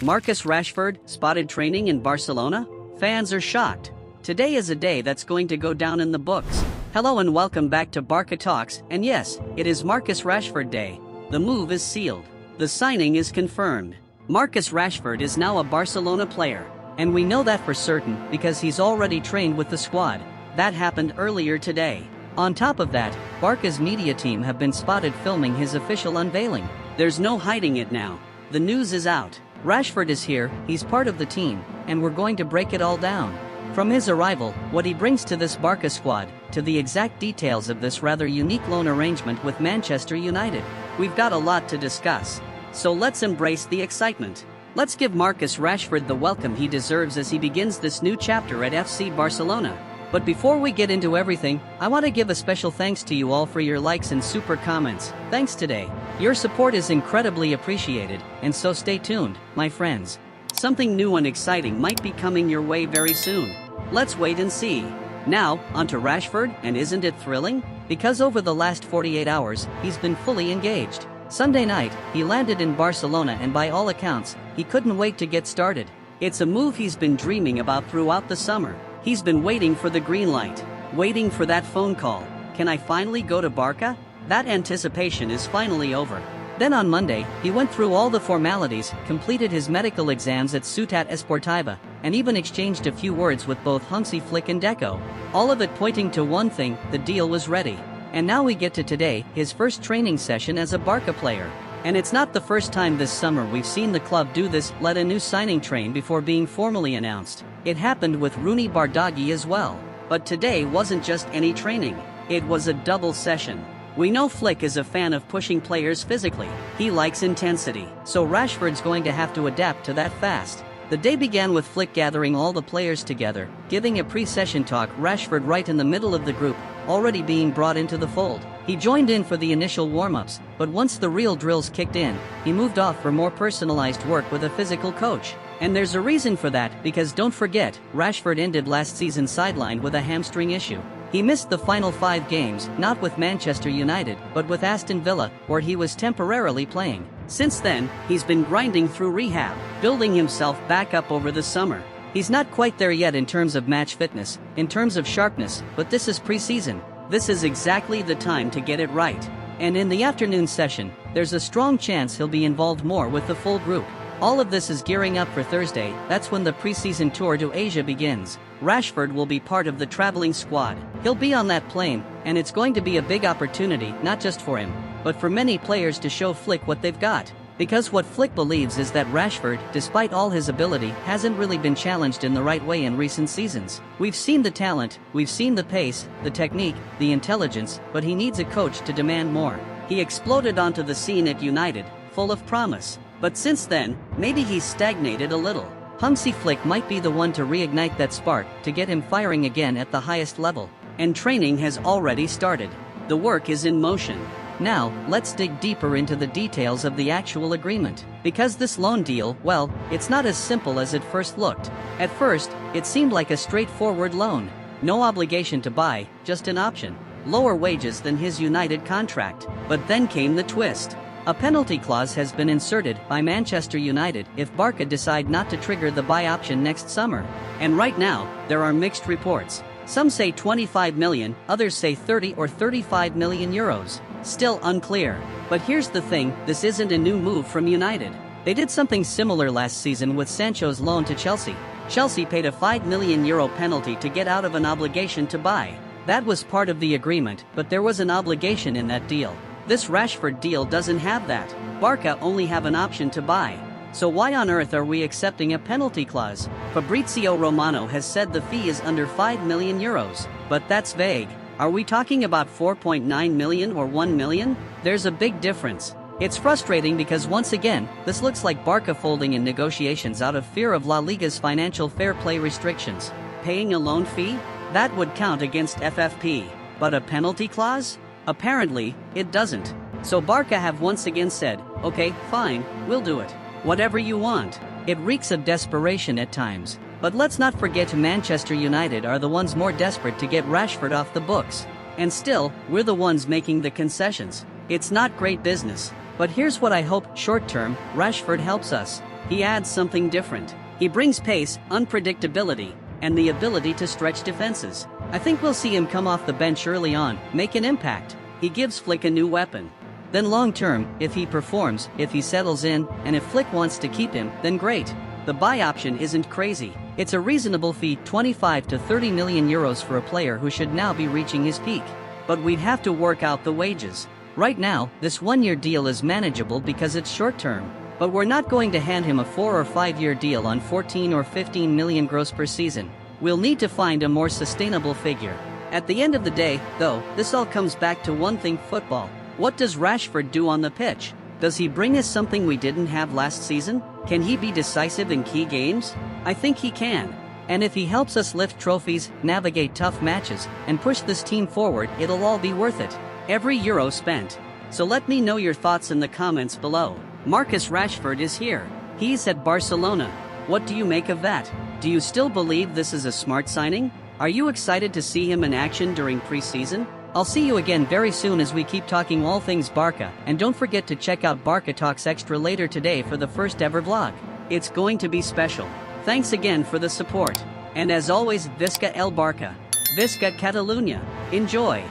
Markus Rashford spotted training in Barcelona? Fans are shocked. Today is a day that's going to go down in the books. Hello and welcome back to Barca Talks, and yes, it is Markus Rashford Day. The move is sealed. The signing is confirmed. Markus Rashford is now a Barcelona player, and we know that for certain because he's already trained with the squad. That happened earlier today. On top of that, Barca's media team have been spotted filming his official unveiling. There's no hiding it now. The news is out. Rashford is here, he's part of the team, and we're going to break it all down. From his arrival, what he brings to this Barca squad, to the exact details of this rather unique loan arrangement with Manchester United. We've got a lot to discuss. So let's embrace the excitement. Let's give Markus Rashford the welcome he deserves as he begins this new chapter at FC Barcelona. But before we get into everything, I want to give a special thanks to you all for your likes and super comments. Thanks today. Your support is incredibly appreciated, and so stay tuned, my friends. Something new and exciting might be coming your way very soon. Let's wait and see. Now, onto Rashford, and isn't it thrilling? Because over the last 48 hours, he's been fully engaged. Sunday night, he landed in Barcelona and by all accounts, he couldn't wait to get started. It's a move he's been dreaming about throughout the summer. He's been waiting for the green light, waiting for that phone call. Can I finally go to Barca? That anticipation is finally over. Then on Monday, he went through all the formalities, completed his medical exams at Ciutat Esportiva, and even exchanged a few words with both Hansi Flick and Deco. All of it pointing to one thing: the deal was ready. And now we get to today, his first training session as a Barca player. And it's not the first time this summer we've seen the club do this, let a new signing train before being formally announced. It happened with Rooney Bardghji as well. But today wasn't just any training, it was a double session. We know Flick is a fan of pushing players physically. He likes intensity, so Rashford's going to have to adapt to that fast. The day began with Flick gathering all the players together, giving a pre-session talk. Rashford right in the middle of the group, already being brought into the fold. He joined in for the initial warm-ups, but once the real drills kicked in, he moved off for more personalized work with a physical coach. And there's a reason for that, because don't forget, Rashford ended last season sidelined with a hamstring issue. He missed the final 5 games, not with Manchester United, but with Aston Villa, where he was temporarily playing. Since then, he's been grinding through rehab, building himself back up over the summer. He's not quite there yet in terms of match fitness, in terms of sharpness, but this is pre-season. This is exactly the time to get it right. And in the afternoon session, there's a strong chance he'll be involved more with the full group. All of this is gearing up for Thursday. That's when the pre-season tour to Asia begins. Rashford will be part of the traveling squad. He'll be on that plane, and it's going to be a big opportunity, not just for him, but for many players to show Flick what they've got. Because what Flick believes is that Rashford, despite all his ability, hasn't really been challenged in the right way in recent seasons. We've seen the talent, we've seen the pace, the technique, the intelligence, but he needs a coach to demand more. He exploded onto the scene at United, full of promise. But since then, maybe he's stagnated a little. Hansi Flick might be the one to reignite that spark, to get him firing again at the highest level. And training has already started. The work is in motion. Now, let's dig deeper into the details of the actual agreement. Because this loan deal, well, it's not as simple as it first looked. At first, it seemed like a straightforward loan. No obligation to buy, just an option. Lower wages than his United contract. But then came the twist. A penalty clause has been inserted by Manchester United if Barca decide not to trigger the buy option next summer. And right now, there are mixed reports. Some say 25 million, others say 30 or 35 million euros. Still unclear. But here's the thing, this isn't a new move from United. They did something similar last season with Sancho's loan to Chelsea. Chelsea paid a €5 million penalty to get out of an obligation to buy. That was part of the agreement, but there was an obligation in that deal. This Rashford deal doesn't have that. Barca only have an option to buy. So why on earth are we accepting a penalty clause? Fabrizio Romano has said the fee is under €5 million, but that's vague. Are we talking about 4.9 million or 1 million? There's a big difference. It's frustrating because once again, this looks like Barca folding in negotiations out of fear of La Liga's financial fair play restrictions. Paying a loan fee? That would count against FFP. But a penalty clause? Apparently, it doesn't. So Barca have once again said, okay, fine, we'll do it. Whatever you want. It reeks of desperation at times. But let's not forget Manchester United are the ones more desperate to get Rashford off the books. And still, we're the ones making the concessions. It's not great business. But here's what I hope, short term, Rashford helps us. He adds something different. He brings pace, unpredictability, and the ability to stretch defenses. I think we'll see him come off the bench early on, make an impact. He gives Flick a new weapon. Then long term, if he performs, if he settles in, and if Flick wants to keep him, then great. The buy option isn't crazy. It's a reasonable fee, 25 to 30 million euros for a player who should now be reaching his peak. But we'd have to work out the wages. Right now, this one-year deal is manageable because it's short-term. But we're not going to hand him a 4 or 5 year deal on 14 or 15 million gross per season. We'll need to find a more sustainable figure. At the end of the day, though, this all comes back to one thing: football. What does Rashford do on the pitch? Does he bring us something we didn't have last season? Can he be decisive in key games? I think he can. And if he helps us lift trophies, navigate tough matches, and push this team forward, it'll all be worth it. Every euro spent. So let me know your thoughts in the comments below. Markus Rashford is here. He's at Barcelona. What do you make of that? Do you still believe this is a smart signing? Are you excited to see him in action during preseason? I'll see you again very soon as we keep talking all things Barca, and don't forget to check out Barca Talks Extra later today for the first ever vlog. It's going to be special. Thanks again for the support. And as always, Visca el Barca. Visca Catalunya. Enjoy.